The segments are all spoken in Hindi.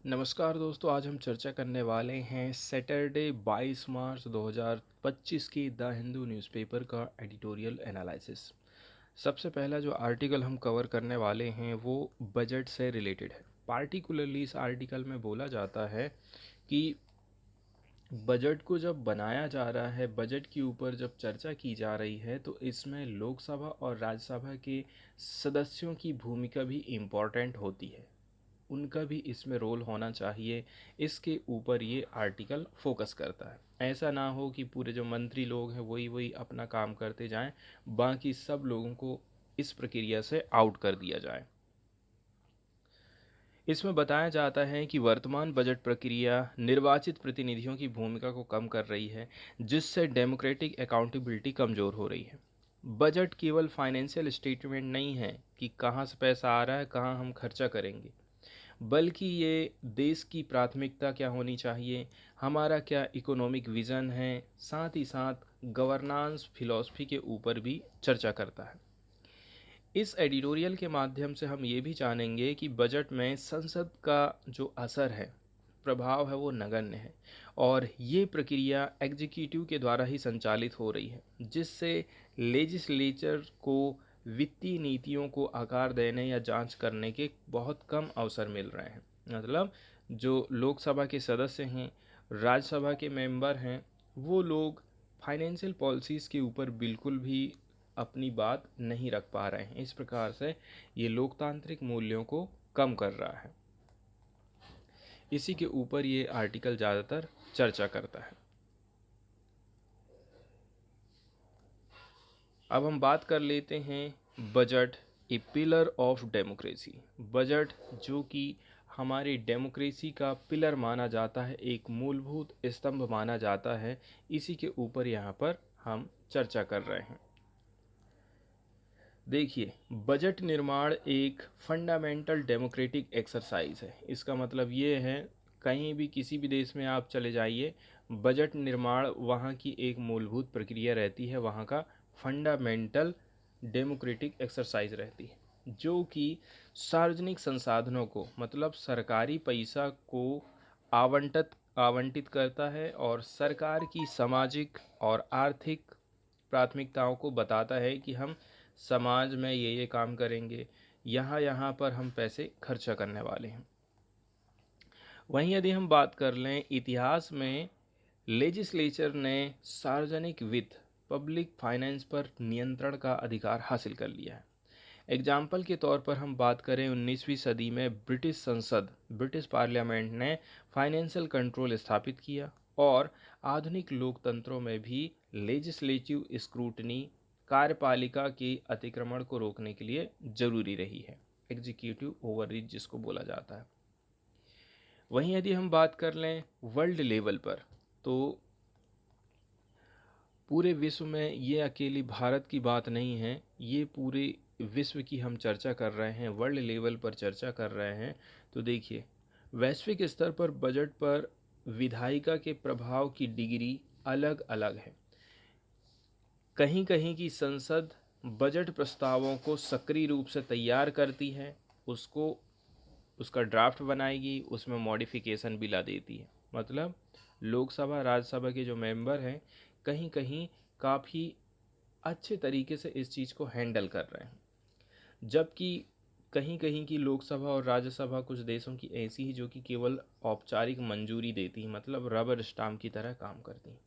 नमस्कार दोस्तों, आज हम चर्चा करने वाले हैं सैटरडे 22 मार्च 2025 की द हिंदू न्यूज़पेपर का एडिटोरियल एनालिसिस। सबसे पहला जो आर्टिकल हम कवर करने वाले हैं वो बजट से रिलेटेड है। पार्टिकुलरली इस आर्टिकल में बोला जाता है कि बजट को जब बनाया जा रहा है, बजट के ऊपर जब चर्चा की जा रही है, तो इसमें लोकसभा और राज्यसभा के सदस्यों की भूमिका भी इम्पॉर्टेंट होती है, उनका भी इसमें रोल होना चाहिए। इसके ऊपर ये आर्टिकल फोकस करता है। ऐसा ना हो कि पूरे जो मंत्री लोग हैं वही वही अपना काम करते जाएं, बाकी सब लोगों को इस प्रक्रिया से आउट कर दिया जाए। इसमें बताया जाता है कि वर्तमान बजट प्रक्रिया निर्वाचित प्रतिनिधियों की भूमिका को कम कर रही है, जिससे डेमोक्रेटिक अकाउंटेबिलिटी कमज़ोर हो रही है। बजट केवल फाइनेंशियल स्टेटमेंट नहीं है कि कहाँ से पैसा आ रहा है, कहाँ हम खर्चा करेंगे, बल्कि ये देश की प्राथमिकता क्या होनी चाहिए, हमारा क्या इकोनॉमिक विज़न है, साथ ही साथ गवर्नेंस फिलॉसफी के ऊपर भी चर्चा करता है। इस एडिटोरियल के माध्यम से हम ये भी जानेंगे कि बजट में संसद का जो असर है, प्रभाव है, वो नगण्य है और ये प्रक्रिया एग्जीक्यूटिव के द्वारा ही संचालित हो रही है, जिससे लेजिस्लेचर को वित्तीय नीतियों को आकार देने या जांच करने के बहुत कम अवसर मिल रहे हैं। मतलब जो लोकसभा के सदस्य हैं, राज्यसभा के मेंबर हैं, वो लोग फाइनेंशियल पॉलिसीज़ के ऊपर बिल्कुल भी अपनी बात नहीं रख पा रहे हैं। इस प्रकार से ये लोकतांत्रिक मूल्यों को कम कर रहा है। इसी के ऊपर ये आर्टिकल ज़्यादातर चर्चा करता है। अब हम बात कर लेते हैं budget, A pillar of democracy. Budget जो कि हमारी डेमोक्रेसी का पिलर माना जाता है, एक मूलभूत स्तंभ माना जाता है, इसी के ऊपर यहाँ पर हम चर्चा कर रहे हैं। देखिए, बजट निर्माण एक फंडामेंटल डेमोक्रेटिक एक्सरसाइज है। इसका मतलब ये है, कहीं भी किसी भी देश में आप चले जाइए, बजट निर्माण वहाँ की एक मूलभूत प्रक्रिया रहती है, वहाँ का फंडामेंटल डेमोक्रेटिक एक्सरसाइज रहती है, जो कि सार्वजनिक संसाधनों को, मतलब सरकारी पैसा को आवंटित आवंटित करता है और सरकार की सामाजिक और आर्थिक प्राथमिकताओं को बताता है कि हम समाज में ये काम करेंगे, यहाँ यहाँ पर हम पैसे खर्चा करने वाले हैं। वहीं यदि हम बात कर लें, इतिहास में लेजिस्लेचर ने सार्वजनिक वित्त, पब्लिक फाइनेंस पर नियंत्रण का अधिकार हासिल कर लिया है। एग्जाम्पल के तौर पर हम बात करें, 19वीं सदी में ब्रिटिश संसद, ब्रिटिश पार्लियामेंट ने फाइनेंशियल कंट्रोल स्थापित किया और आधुनिक लोकतंत्रों में भी लेजिस्लेटिव स्क्रूटनी कार्यपालिका के अतिक्रमण को रोकने के लिए जरूरी रही है, एग्जीक्यूटिव ओवररीच जिसको बोला जाता है। वहीं यदि हम बात कर लें वर्ल्ड लेवल पर, तो पूरे विश्व में ये अकेली भारत की बात नहीं है, ये पूरे विश्व की हम चर्चा कर रहे हैं, वर्ल्ड लेवल पर चर्चा कर रहे हैं। तो देखिए, वैश्विक स्तर पर बजट पर विधायिका के प्रभाव की डिग्री अलग अलग है। कहीं कहीं की संसद बजट प्रस्तावों को सक्रिय रूप से तैयार करती है, उसको उसका ड्राफ्ट बनाएगी, उसमें मॉडिफिकेशन भी ला देती है। मतलब लोकसभा राज्यसभा के जो मेंबर हैं, कहीं कहीं काफ़ी अच्छे तरीके से इस चीज़ को हैंडल कर रहे हैं, जबकि कहीं कहीं की लोकसभा और राज्यसभा कुछ देशों की ऐसी ही जो कि केवल औपचारिक मंजूरी देती हैं, मतलब रबर स्टाम्प की तरह काम करती हैं।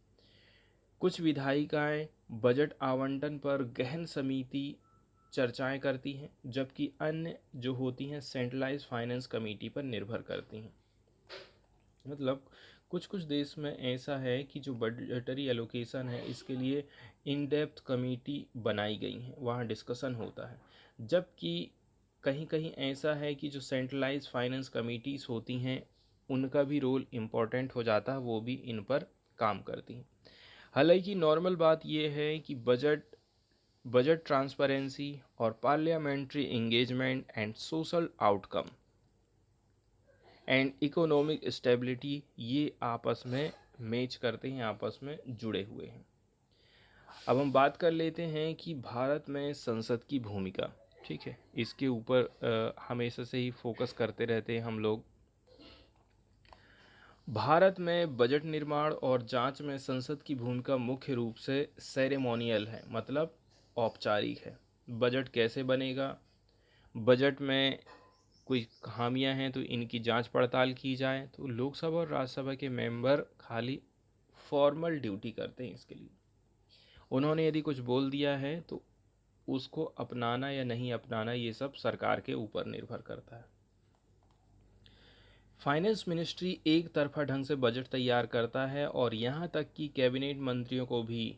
कुछ विधायिकाएं बजट आवंटन पर गहन समिति चर्चाएं करती हैं, जबकि अन्य जो होती हैं सेंट्रलाइज फाइनेंस कमेटी पर निर्भर करती हैं। मतलब कुछ कुछ देश में ऐसा है कि जो बजटरी एलोकेशन है, इसके लिए इन डेप्थ कमेटी बनाई गई हैं, वहाँ डिस्कशन होता है। जबकि कहीं कहीं ऐसा है कि जो सेंट्रलाइज फाइनेंस कमेटीज़ होती हैं, उनका भी रोल इम्पॉर्टेंट हो जाता है, वो भी इन पर काम करती हैं। हालांकि नॉर्मल बात यह है कि बजट बजट ट्रांसपेरेंसी और parliamentary engagement and social outcome and economic stability, ये आपस में मैच करते हैं, आपस में जुड़े हुए हैं। अब हम बात कर लेते हैं कि भारत में संसद की भूमिका। ठीक है, इसके ऊपर हमेशा से ही फोकस करते रहते हैं हम लोग। भारत में बजट निर्माण और जांच में संसद की भूमिका मुख्य रूप से सेरेमोनियल है, मतलब औपचारिक है। बजट कैसे बनेगा? बजट में कोई खामियां हैं तो इनकी जांच पड़ताल की जाए। तो लोकसभा और राज्यसभा के मेंबर खाली फॉर्मल ड्यूटी करते हैं इसके लिए। उन्होंने यदि कुछ बोल दिया है तो उसको अपनाना या नहीं अपनाना ये सब सरकार के ऊपर निर्भर करता है। फाइनेंस मिनिस्ट्री एक तरफा ढंग से बजट तैयार करता है और यहाँ तक कि कैबिनेट मंत्रियों को भी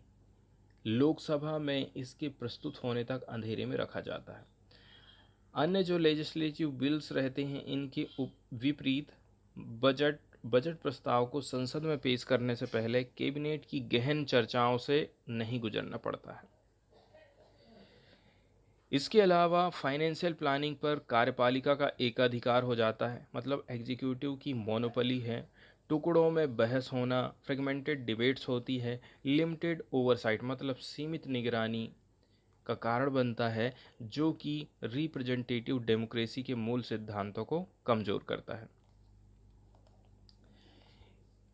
लोकसभा में इसके प्रस्तुत होने तक अंधेरे में रखा जाता है। अन्य जो लेजिस्लेटिव बिल्स रहते हैं इनके विपरीत बजट बजट प्रस्ताव को संसद में पेश करने से पहले कैबिनेट की गहन चर्चाओं से नहीं गुजरना पड़ता है। इसके अलावा फाइनेंशियल प्लानिंग पर कार्यपालिका का एकाधिकार हो जाता है, मतलब एग्जीक्यूटिव की मोनोपोली है। टुकड़ों में बहस होना, फ्रेगमेंटेड डिबेट्स होती है, लिमिटेड ओवरसाइट मतलब सीमित निगरानी का कारण बनता है, जो कि रिप्रेजेंटेटिव डेमोक्रेसी के मूल सिद्धांतों को कमजोर करता है।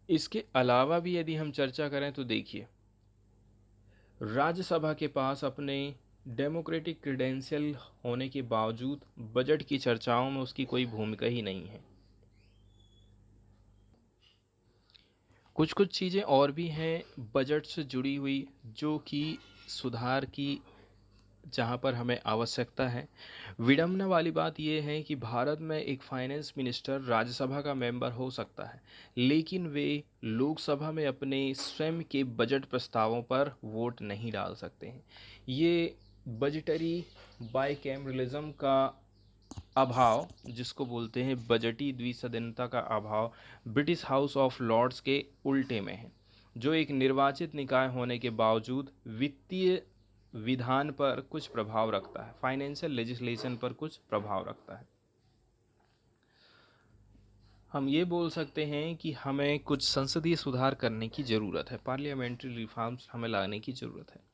इसके अलावा भी यदि हम चर्चा करें तो देखिए, राज्यसभा के पास अपने डेमोक्रेटिक क्रीडेंशियल होने के बावजूद बजट की चर्चाओं में उसकी कोई भूमिका ही नहीं है। कुछ कुछ चीज़ें और भी हैं बजट से जुड़ी हुई जो कि सुधार की जहाँ पर हमें आवश्यकता है। विडम्बना वाली बात यह है कि भारत में एक फाइनेंस मिनिस्टर राज्यसभा का मेंबर हो सकता है, लेकिन वे लोकसभा में अपने स्वयं के बजट प्रस्तावों पर वोट नहीं डाल सकते हैं। ये बजटरी बाइकैमरलिज्म का अभाव, जिसको बोलते हैं बजटी द्विसदनता का अभाव, ब्रिटिश हाउस ऑफ लॉर्ड्स के उल्टे में है, जो एक निर्वाचित निकाय होने के बावजूद वित्तीय विधान पर कुछ प्रभाव रखता है, फाइनेंशियल लेजिस्लेशन पर कुछ प्रभाव रखता है। हम ये बोल सकते हैं कि हमें कुछ संसदीय सुधार करने की ज़रूरत है, पार्लियामेंट्री रिफॉर्म्स हमें लाने की ज़रूरत है।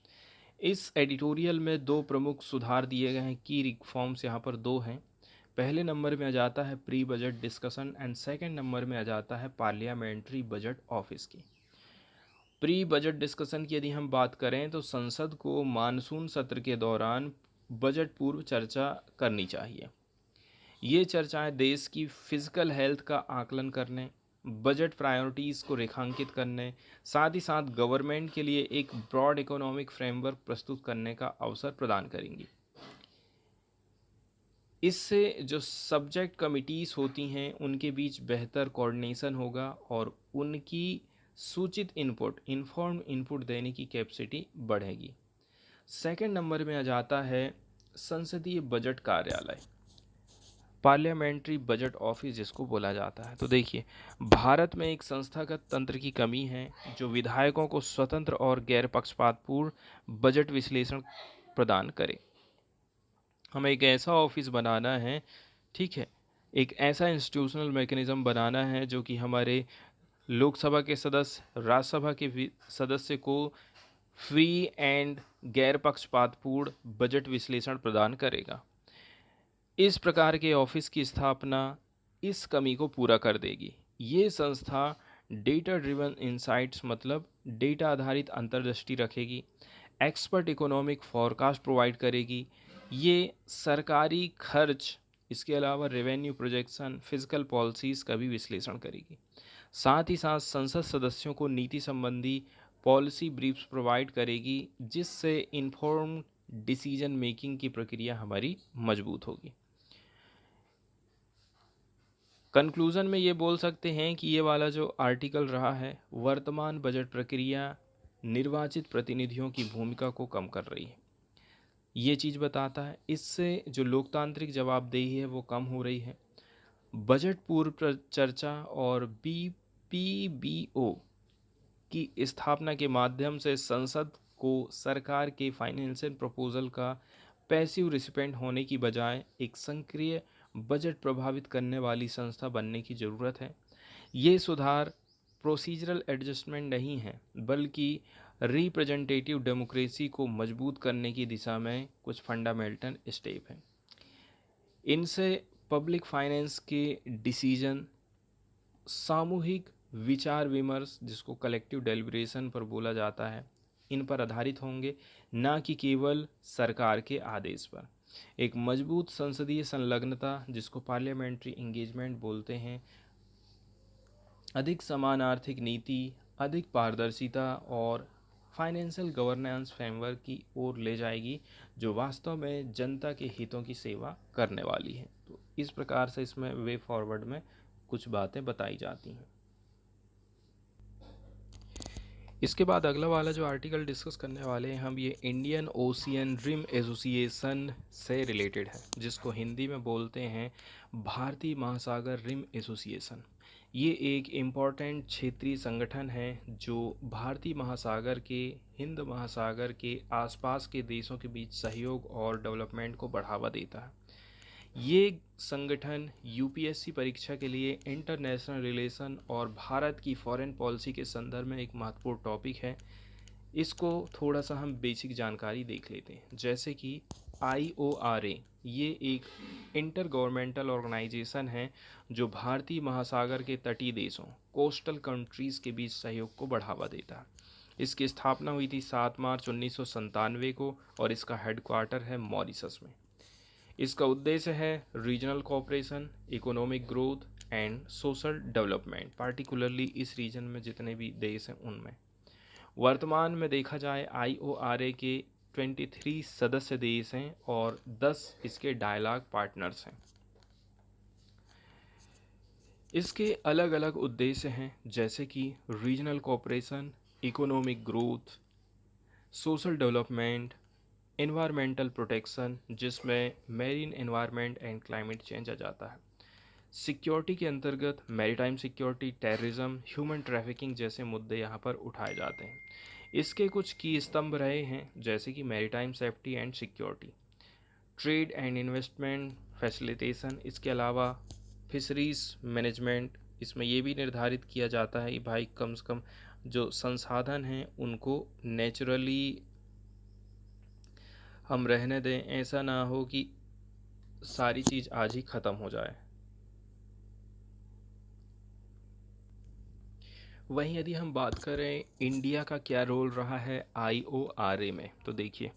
इस एडिटोरियल में दो प्रमुख सुधार दिए गए हैं, की रिफॉर्म्स यहाँ पर दो हैं। पहले नंबर में आ जाता है pre budget discussion and second number में आ जाता है पार्लियामेंट्री बजट ऑफिस की। प्री बजट डिस्कशन की यदि हम बात करें तो संसद को मानसून सत्र के दौरान बजट पूर्व चर्चा करनी चाहिए। ये चर्चाएं देश की फिजिकल हेल्थ का आकलन करने, बजट प्रायोरिटीज़ को रेखांकित करने, साथ ही साथ गवर्नमेंट के लिए एक ब्रॉड इकोनॉमिक फ्रेमवर्क प्रस्तुत करने का अवसर प्रदान करेंगी। इससे जो सब्जेक्ट कमिटीज़ होती हैं उनके बीच बेहतर कोऑर्डिनेशन होगा और उनकी सूचित इनपुट, इन्फॉर्म इनपुट देने की कैपेसिटी बढ़ेगी। सेकंड नंबर में आ जाता है संसदीय बजट कार्यालय, पार्लियामेंट्री बजट ऑफिस जिसको बोला जाता है। तो देखिए, भारत में एक संस्थागत तंत्र की कमी है जो विधायकों को स्वतंत्र और गैर पक्षपातपूर्ण बजट विश्लेषण प्रदान करे। हमें एक ऐसा ऑफिस बनाना है, ठीक है, एक ऐसा इंस्टीट्यूशनल मैकेनिज्म बनाना है जो कि हमारे लोकसभा के सदस्य, राज्यसभा के सदस्य को फ्री एंड गैर पक्षपातपूर्ण बजट विश्लेषण प्रदान करेगा। इस प्रकार के ऑफिस की स्थापना इस कमी को पूरा कर देगी। ये संस्था डेटा ड्रिवन इंसाइट्स मतलब डेटा आधारित अंतर्दृष्टि रखेगी, एक्सपर्ट इकोनॉमिक फॉरकास्ट प्रोवाइड करेगी, ये सरकारी खर्च, इसके अलावा रेवेन्यू प्रोजेक्शन, फिजिकल पॉलिसीज़ का भी विश्लेषण करेगी। साथ ही साथ संसद सदस्यों को नीति संबंधी पॉलिसी ब्रीफ्स प्रोवाइड करेगी, जिससे इन्फॉर्म्ड डिसीजन मेकिंग की प्रक्रिया हमारी मजबूत होगी। कंक्लूज़न में ये बोल सकते हैं कि ये वाला जो आर्टिकल रहा है, वर्तमान बजट प्रक्रिया निर्वाचित प्रतिनिधियों की भूमिका को कम कर रही है, ये चीज़ बताता है। इससे जो लोकतांत्रिक जवाबदेही है वो कम हो रही है। बजट पूर्व चर्चा और BPBO की स्थापना के माध्यम से संसद को सरकार के फाइनेंशियल प्रपोजल का पैसिव रिसिपेंट होने की बजाय एक सक्रिय बजट प्रभावित करने वाली संस्था बनने की ज़रूरत है। ये सुधार प्रोसीजरल एडजस्टमेंट नहीं है, बल्कि रिप्रेजेंटेटिव डेमोक्रेसी को मजबूत करने की दिशा में कुछ फंडामेंटल स्टेप हैं। इनसे पब्लिक फाइनेंस के डिसीजन सामूहिक विचार विमर्श जिसको कलेक्टिव डेलिब्रेशन पर बोला जाता है, इन पर आधारित होंगे, ना कि केवल सरकार के आदेश पर। एक मजबूत संसदीय संलग्नता जिसको पार्लियामेंट्री इंगेजमेंट बोलते हैं, अधिक समान आर्थिक नीति, अधिक पारदर्शिता और फाइनेंशियल गवर्नेंस फ्रेमवर्क की ओर ले जाएगी, जो वास्तव में जनता के हितों की सेवा करने वाली है। तो इस प्रकार से इसमें वे फॉरवर्ड में कुछ बातें बताई जाती हैं। इसके बाद अगला वाला जो आर्टिकल डिस्कस करने वाले हैं हम, ये इंडियन ओशियन रिम एसोसिएशन से रिलेटेड है, जिसको हिंदी में बोलते हैं भारतीय महासागर रिम एसोसिएशन। ये एक इम्पॉर्टेंट क्षेत्रीय संगठन है जो भारतीय महासागर के, हिंद महासागर के आसपास के देशों के बीच सहयोग और डेवलपमेंट को बढ़ावा देता है। ये संगठन यूपीएससी परीक्षा के लिए इंटरनेशनल रिलेशन और भारत की फॉरेन पॉलिसी के संदर्भ में एक महत्वपूर्ण टॉपिक है। इसको थोड़ा सा हम बेसिक जानकारी देख लेते हैं, जैसे कि IORA ये एक इंटर गवर्नमेंटल ऑर्गेनाइजेशन है जो भारतीय महासागर के तटीय देशों, कोस्टल कंट्रीज़ के बीच सहयोग को बढ़ावा देता है। इसकी स्थापना हुई थी 7 मार्च 1997 को और इसका हेडक्वार्टर है मॉरिशस में। इसका उद्देश्य है regional cooperation, economic growth and social development, particularly इस रीजन में जितने भी देश हैं उनमें। वर्तमान में देखा जाए IORA के 23 सदस्य देश हैं और 10 इसके डायलॉग पार्टनर्स हैं। इसके अलग अलग उद्देश्य हैं, जैसे कि regional cooperation, economic growth, social development, environmental protection जिसमें marine environment and climate change आ जाता है, सिक्योरिटी के अंतर्गत maritime security, terrorism, human trafficking जैसे मुद्दे यहाँ पर उठाए जाते हैं। इसके कुछ की स्तंभ रहे हैं, जैसे कि maritime safety and security, trade and investment facilitation, इसके अलावा फिशरीज मैनेजमेंट। इसमें ये भी निर्धारित किया जाता है कि भाई कम से कम जो संसाधन हैं उनको नेचुरली हम रहने दें, ऐसा ना हो कि सारी चीज़ आज ही ख़त्म हो जाए। वहीं यदि हम बात करें इंडिया का क्या रोल रहा है IORA में, तो देखिए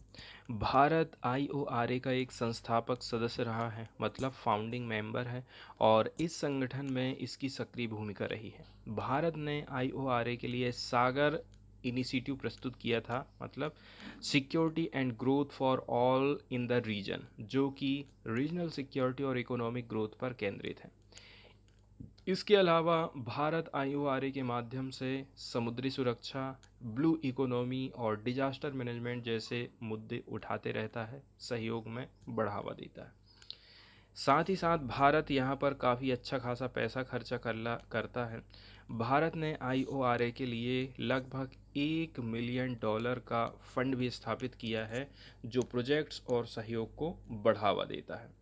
भारत IORA का एक संस्थापक सदस्य रहा है, मतलब फाउंडिंग मेंबर है, और इस संगठन में इसकी सक्रिय भूमिका रही है। भारत ने IORA के लिए सागर इनिशिएटिव प्रस्तुत किया था, मतलब security and growth for all in the region, जो कि रीजनल सिक्योरिटी और इकोनॉमिक ग्रोथ पर केंद्रित है। इसके अलावा भारत IORA के माध्यम से समुद्री सुरक्षा, ब्लू इकोनॉमी और डिजास्टर मैनेजमेंट जैसे मुद्दे उठाते रहता है, सहयोग में बढ़ावा देता है। साथ ही साथ भारत यहाँ पर काफ़ी अच्छा खासा पैसा खर्चा करता है। भारत ने IORA के लिए लगभग $1 मिलियन का फंड भी स्थापित किया है, जो प्रोजेक्ट्स और सहयोग को बढ़ावा देता है।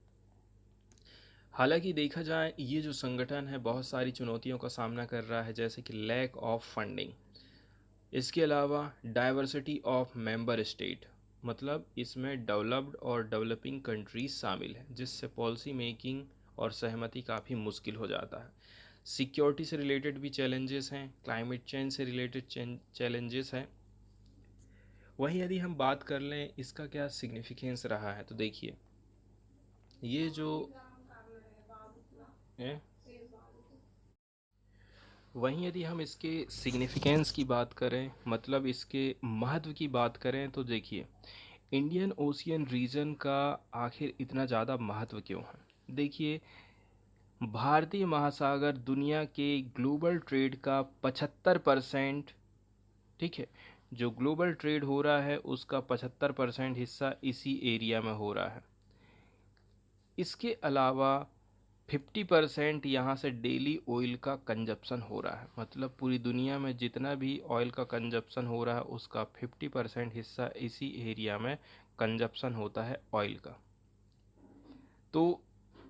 हालांकि देखा जाए ये जो संगठन है बहुत सारी चुनौतियों का सामना कर रहा है, जैसे कि लैक ऑफ फंडिंग, इसके अलावा डाइवर्सिटी ऑफ मेंबर स्टेट, मतलब इसमें डेवलप्ड और डेवलपिंग कंट्रीज शामिल हैं, जिससे पॉलिसी मेकिंग और सहमति काफ़ी मुश्किल हो जाता है। सिक्योरिटी से रिलेटेड भी चैलेंजेस हैं, क्लाइमेट चेंज से रिलेटेड चैलेंजेस हैं। वहीं यदि हम बात कर लें इसका क्या सिग्निफिकेंस रहा है, तो देखिए ये जो है, वहीं यदि हम इसके सिग्निफिकेंस की बात करें, मतलब इसके महत्व की बात करें, तो देखिए इंडियन ओशियन रीजन का आखिर इतना ज़्यादा महत्व क्यों है। देखिए भारतीय महासागर दुनिया के ग्लोबल ट्रेड का 75%, ठीक है, जो ग्लोबल ट्रेड हो रहा है उसका 75% हिस्सा इसी एरिया में हो रहा है। इसके अलावा 50% यहाँ से डेली ऑयल का कंजप्शन हो रहा है, मतलब पूरी दुनिया में जितना भी ऑयल का कंजप्शन हो रहा है उसका 50% हिस्सा इसी एरिया में कंजप्शन होता है ऑयल का। तो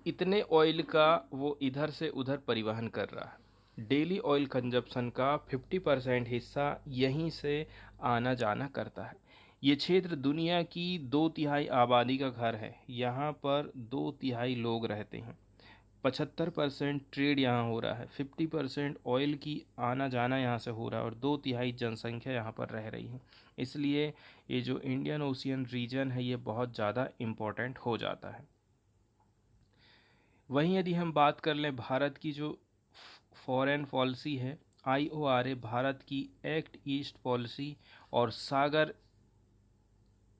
इतने ऑयल का वो इधर से उधर परिवहन कर रहा है। डेली ऑयल कंजप्शन का 50% हिस्सा यहीं से आना जाना करता है। ये क्षेत्र दुनिया की 2/3 आबादी का घर है, यहाँ पर 2/3 लोग रहते हैं। 75% ट्रेड यहाँ हो रहा है, 50% ऑयल की आना जाना यहाँ से हो रहा है और 2/3 जनसंख्या यहाँ पर रह रही है। इसलिए ये जो इंडियन ओशियन रीजन है ये बहुत ज़्यादा इम्पोर्टेंट हो जाता है। वहीं यदि हम बात कर लें भारत की जो फॉरेन पॉलिसी है, IORA भारत की एक्ट ईस्ट पॉलिसी और सागर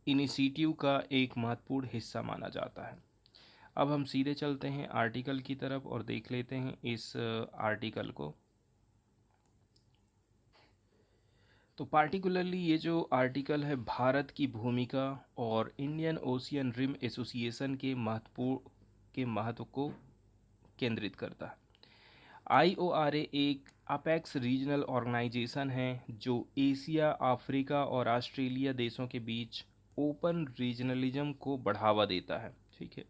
इनिशिएटिव का एक महत्वपूर्ण हिस्सा माना जाता है। अब हम सीधे चलते हैं आर्टिकल की तरफ और देख लेते हैं इस आर्टिकल को। तो पार्टिकुलरली ये जो आर्टिकल है भारत की भूमिका और इंडियन ओशियन रिम एसोसिएशन के महत्व को केंद्रित करता है। IORA एक अपेक्स रीजनल ऑर्गेनाइजेशन है जो एशिया, अफ्रीका और ऑस्ट्रेलिया देशों के बीच ओपन रीजनलिज्म को बढ़ावा देता है, ठीक है,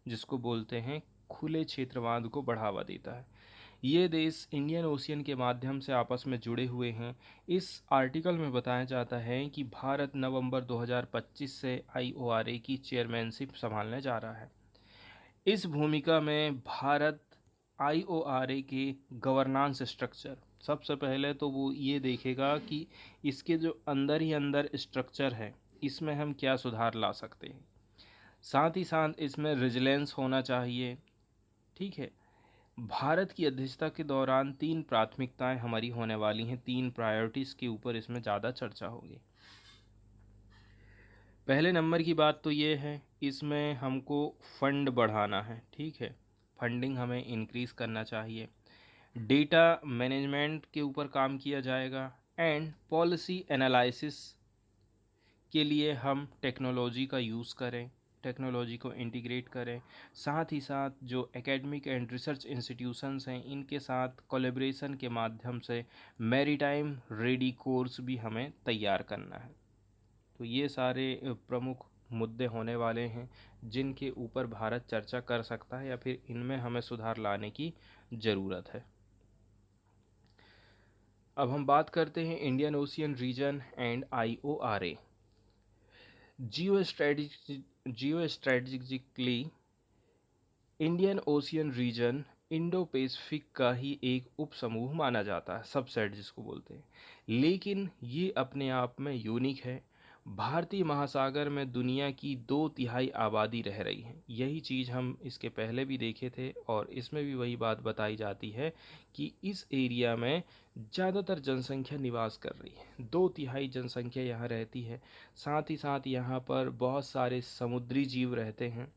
जिसको बोलते हैं खुले क्षेत्रवाद को बढ़ावा देता है। ये देश इंडियन ओशियन के माध्यम से आपस में जुड़े हुए हैं। इस आर्टिकल में बताया जाता है कि भारत नवंबर 2025 से IORA की चेयरमैनशिप संभालने जा रहा है। इस भूमिका में भारत IORA के गवर्नेंस स्ट्रक्चर, सबसे पहले तो वो ये देखेगा कि इसके जो अंदर ही अंदर स्ट्रक्चर है इसमें हम क्या सुधार ला सकते हैं। साथ ही साथ इसमें रेजिलेंस होना चाहिए, ठीक है। भारत की अध्यक्षता के दौरान 3 प्राथमिकताएं हमारी होने वाली हैं, 3 प्रायोरिटीज़ के ऊपर इसमें ज़्यादा चर्चा होगी। पहले नंबर की बात तो ये है, इसमें हमको फंड बढ़ाना है, ठीक है, फंडिंग हमें इंक्रीज़ करना चाहिए। डेटा मैनेजमेंट के ऊपर काम किया जाएगा एंड पॉलिसी एनालिसिस के लिए हम टेक्नोलॉजी का यूज़ करें, टेक्नोलॉजी को इंटीग्रेट करें। साथ ही साथ जो एकेडमिक एंड रिसर्च इंस्टीट्यूशंस हैं इनके साथ कोलैबोरेशन के माध्यम से मैरीटाइम रेडी कोर्स भी हमें तैयार करना है। तो ये सारे प्रमुख मुद्दे होने वाले हैं जिनके ऊपर भारत चर्चा कर सकता है या फिर इनमें हमें सुधार लाने की ज़रूरत है। अब हम बात करते हैं Indian Ocean region and IORA। Geostrategically Indian Ocean region Indo Pacific का ही एक उप समूह माना जाता है, सबसेट जिसको बोलते हैं, लेकिन ये अपने आप में यूनिक है। भारतीय महासागर में दुनिया की 2/3 आबादी रह रही है। यही चीज़ हम इसके पहले भी देखे थे और इसमें भी वही बात बताई जाती है कि इस एरिया में ज़्यादातर जनसंख्या निवास कर रही है, 2/3 जनसंख्या यहाँ रहती है। साथ ही साथ यहाँ पर बहुत सारे समुद्री जीव रहते हैं।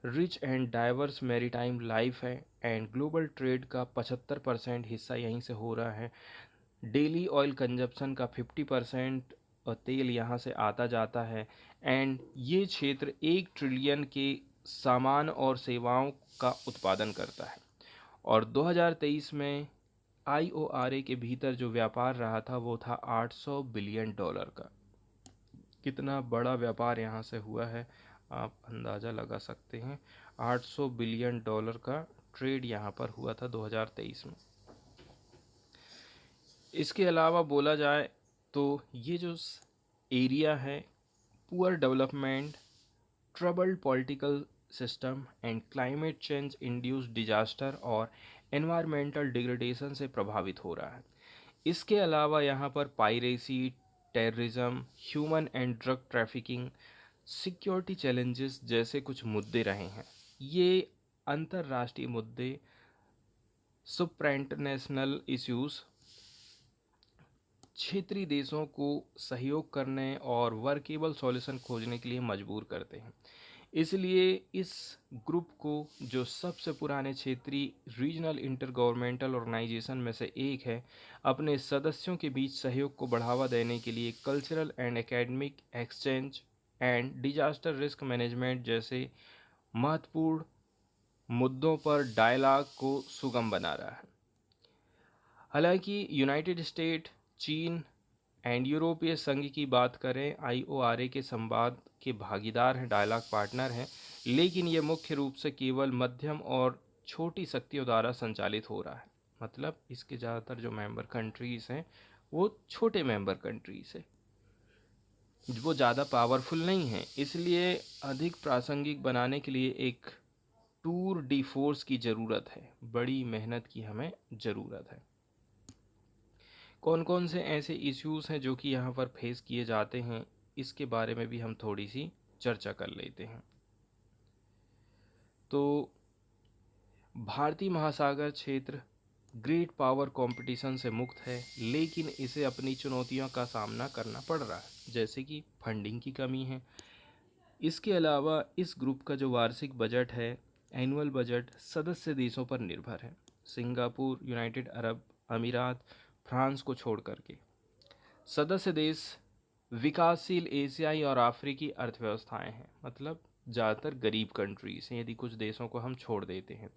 Rich and diverse maritime life है एंड ग्लोबल ट्रेड का 75% हिस्सा यहीं से हो रहा है। डेली ऑयल कंजप्शन का 50% तेल यहाँ से आता जाता है एंड ये क्षेत्र 1 ट्रिलियन के सामान और सेवाओं का उत्पादन करता है। और 2023 में IORA के भीतर जो व्यापार रहा था वो था $800 बिलियन का। कितना बड़ा व्यापार यहाँ से हुआ है आप अंदाज़ा लगा सकते हैं। $800 बिलियन का ट्रेड यहाँ पर हुआ था 2023 में। इसके अलावा बोला जाए तो ये जो एरिया है poor development, troubled political system and climate change induced disaster और एनवायरमेंटल डिग्रेडेशन से प्रभावित हो रहा है। इसके अलावा यहाँ पर piracy, terrorism, human and drug trafficking, security challenges जैसे कुछ मुद्दे रहे हैं। ये अंतर्राष्ट्रीय मुद्दे, सुप्राइंटरनेशनल इश्यूज़ क्षेत्रीय देशों को सहयोग करने और वर्केबल सॉल्यूशन खोजने के लिए मजबूर करते हैं। इसलिए इस ग्रुप को, जो सबसे पुराने क्षेत्रीय रीजनल इंटर गवर्नमेंटल ऑर्गेनाइजेशन में से एक है, अपने सदस्यों के बीच सहयोग को बढ़ावा देने के लिए cultural and academic exchange and disaster risk management जैसे महत्वपूर्ण मुद्दों पर डायलॉग को सुगम बना रहा है। हालांकि यूनाइटेड स्टेट, चीन एंड यूरोपीय संघ की बात करें, IORA के संवाद के भागीदार हैं, डायलॉग पार्टनर हैं, लेकिन ये मुख्य रूप से केवल मध्यम और छोटी शक्तियों द्वारा संचालित हो रहा है। मतलब इसके ज़्यादातर जो मेंबर कंट्रीज़ हैं वो छोटे मेंबर कंट्रीज़ हैं, वो ज़्यादा पावरफुल नहीं हैं। इसलिए अधिक प्रासंगिक बनाने के लिए एक टूर डी फोर्स की ज़रूरत है, बड़ी मेहनत की हमें ज़रूरत है। कौन कौन से ऐसे इश्यूज़ हैं जो कि यहाँ पर फेस किए जाते हैं, इसके बारे में भी हम थोड़ी सी चर्चा कर लेते हैं। तो भारतीय महासागर क्षेत्र ग्रेट पावर कंपटीशन से मुक्त है, लेकिन इसे अपनी चुनौतियों का सामना करना पड़ रहा है, जैसे कि फंडिंग की कमी है। इसके अलावा इस ग्रुप का जो वार्षिक बजट है, एनुअल बजट, सदस्य देशों पर निर्भर है। सिंगापुर, यूनाइटेड अरब अमीरात, फ्रांस को छोड़ करके सदस्य देश विकासशील एशियाई और अफ्रीकी अर्थव्यवस्थाएं हैं, मतलब ज़्यादातर गरीब कंट्रीज हैं, यदि कुछ देशों को हम छोड़ देते हैं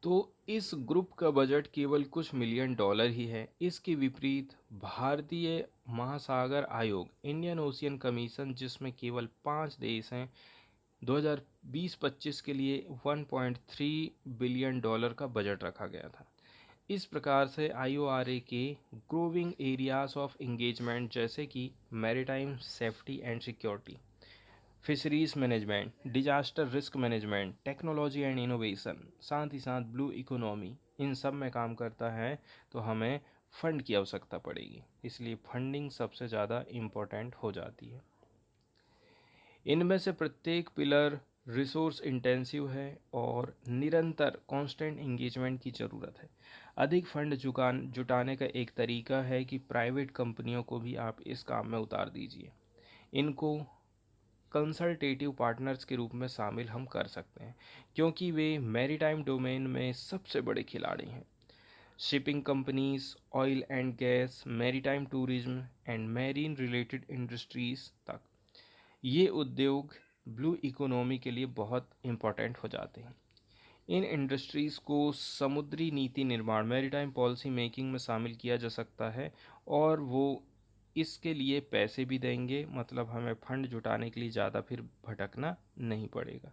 तो इस ग्रुप का बजट केवल कुछ मिलियन डॉलर ही है। इसके विपरीत भारतीय महासागर आयोग, इंडियन ओशियन कमीशन, जिसमें केवल 5 देश हैं, 2020-25 के लिए 1.3 बिलियन डॉलर का बजट रखा गया था। इस प्रकार से IORA के ग्रोविंग एरियाज ऑफ एंगेजमेंट जैसे कि maritime safety and security, fisheries management, disaster risk management, technology and innovation, साथ ही साथ ब्लू इकोनॉमी, इन सब में काम करता है, तो हमें फंड की आवश्यकता पड़ेगी, इसलिए फंडिंग सबसे ज़्यादा इम्पोर्टेंट हो जाती है। इनमें से प्रत्येक पिलर रिसोर्स इंटेंसिव है और निरंतर कांस्टेंट एंगेजमेंट की ज़रूरत है। अधिक फंड जुटाने का एक तरीका है कि प्राइवेट कंपनियों को भी आप इस काम में उतार दीजिए। इनको कंसल्टेटिव पार्टनर्स के रूप में शामिल हम कर सकते हैं, क्योंकि वे मैरीटाइम डोमेन में सबसे बड़े खिलाड़ी हैं। Shipping companies, oil and gas, maritime tourism and marine related industries तक, ये उद्योग ब्लू इकोनॉमी के लिए बहुत इम्पोर्टेंट हो जाते हैं। इन इंडस्ट्रीज़ को समुद्री नीति निर्माण, मैरीटाइम पॉलिसी मेकिंग में शामिल किया जा सकता है, और वो इसके लिए पैसे भी देंगे, मतलब हमें फंड जुटाने के लिए ज़्यादा फिर भटकना नहीं पड़ेगा।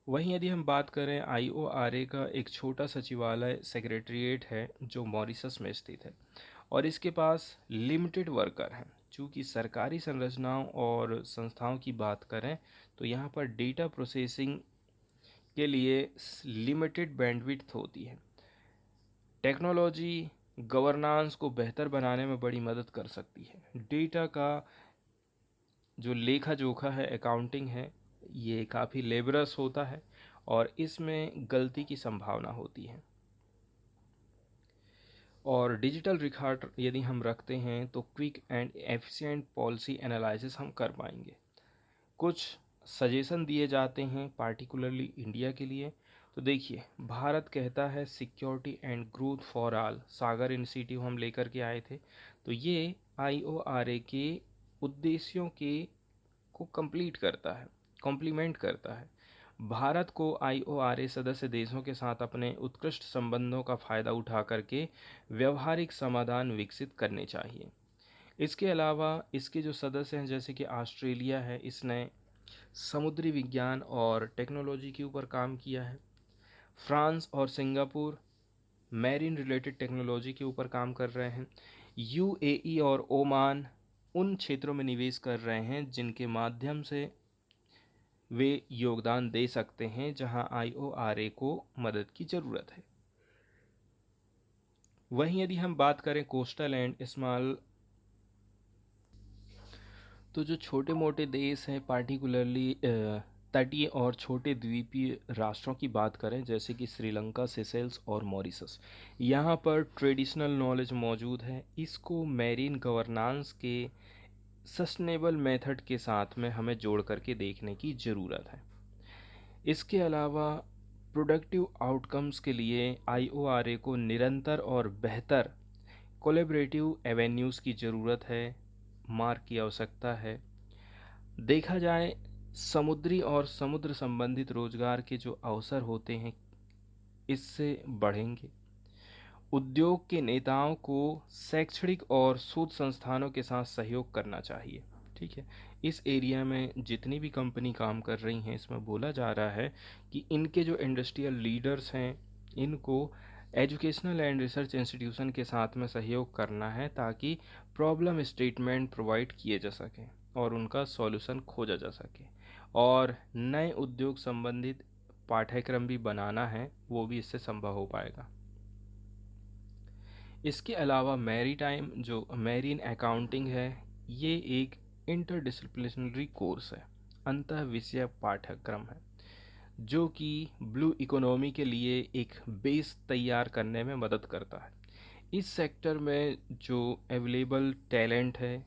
वहीं यदि हम बात करें, IORA का एक छोटा सचिवालय सेक्रेटरीट है जो मॉरिशस में स्थित है, और इसके पास लिमिटेड वर्कर हैं। चूँकि सरकारी संरचनाओं और संस्थाओं की बात करें तो यहाँ पर डेटा प्रोसेसिंग के लिए लिमिटेड बैंडविड्थ होती है। टेक्नोलॉजी गवर्नेंस को बेहतर बनाने में बड़ी मदद कर सकती है। डेटा का जो लेखा जोखा है, अकाउंटिंग है, ये काफ़ी लेबरस होता है और इसमें गलती की संभावना होती है। और डिजिटल रिकॉर्ड यदि हम रखते हैं तो quick and efficient policy analysis हम कर पाएंगे। कुछ सजेशन दिए जाते हैं पार्टिकुलरली इंडिया के लिए। तो देखिए, भारत कहता है security and growth for all, Sagar initiative हम लेकर के आए थे, तो ये IORA के उद्देश्यों के को कंप्लीट करता है, कॉम्प्लीमेंट करता है। भारत को IORA सदस्य देशों के साथ अपने उत्कृष्ट संबंधों का फ़ायदा उठा करके व्यवहारिक समाधान विकसित करने चाहिए। इसके अलावा इसके जो सदस्य हैं, जैसे कि ऑस्ट्रेलिया है, इसने समुद्री विज्ञान और टेक्नोलॉजी के ऊपर काम किया है। फ्रांस और सिंगापुर मैरीन रिलेटेड टेक्नोलॉजी के ऊपर काम कर रहे हैं। UAE और ओमान उन क्षेत्रों में निवेश कर रहे हैं जिनके माध्यम से वे योगदान दे सकते हैं जहां IORA को मदद की ज़रूरत है। वहीं यदि हम बात करें कोस्टल एंड स्मॉल, तो जो छोटे मोटे देश हैं, पार्टिकुलरली तटीय और छोटे द्वीपीय राष्ट्रों की बात करें, जैसे कि श्रीलंका, सेशेल्स और मॉरिशस, यहाँ पर ट्रेडिशनल नॉलेज मौजूद है। इसको मैरीन गवर्नेंस के सस्टेनेबल मेथड के साथ में हमें जोड़ करके देखने की ज़रूरत है। इसके अलावा प्रोडक्टिव आउटकम्स के लिए IORA को निरंतर और बेहतर कोलैबोरेटिव एवेन्यूज़ की ज़रूरत है, मार्ग की आवश्यकता है। देखा जाए, समुद्री और समुद्र संबंधित रोजगार के जो अवसर होते हैं, इससे बढ़ेंगे। उद्योग के नेताओं को शैक्षणिक और शोध संस्थानों के साथ सहयोग करना चाहिए। ठीक है, इस एरिया में जितनी भी कंपनी काम कर रही हैं, इसमें बोला जा रहा है कि इनके जो इंडस्ट्रियल लीडर्स हैं, इनको एजुकेशनल एंड रिसर्च इंस्टीट्यूशन के साथ में सहयोग करना है ताकि प्रॉब्लम स्टेटमेंट प्रोवाइड किए जा सकें और उनका सॉल्यूशन खोजा जा सके, और नए उद्योग संबंधित पाठ्यक्रम भी बनाना है, वो भी इससे संभव हो पाएगा। इसके अलावा मैरीटाइम जो मैरीन अकाउंटिंग है, ये एक इंटरडिसिप्लिनरी कोर्स है, अंतः विषय पाठ्यक्रम है, जो कि ब्लू इकोनॉमी के लिए एक बेस तैयार करने में मदद करता है। इस सेक्टर में जो अवेलेबल टैलेंट है,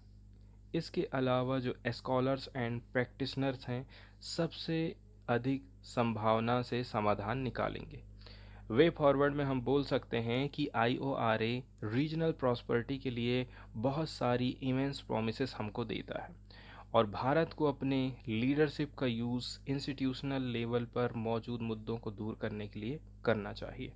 इसके अलावा जो स्कॉलर्स एंड प्रैक्टिशनर्स हैं, सबसे अधिक संभावना से समाधान निकालेंगे। वे फॉरवर्ड में हम बोल सकते हैं कि IORA रीजनल प्रॉस्पेरिटी के लिए बहुत सारी इमेंस प्रॉमिसेस हमको देता है, और भारत को अपने लीडरशिप का यूज़ इंस्टीट्यूशनल लेवल पर मौजूद मुद्दों को दूर करने के लिए करना चाहिए।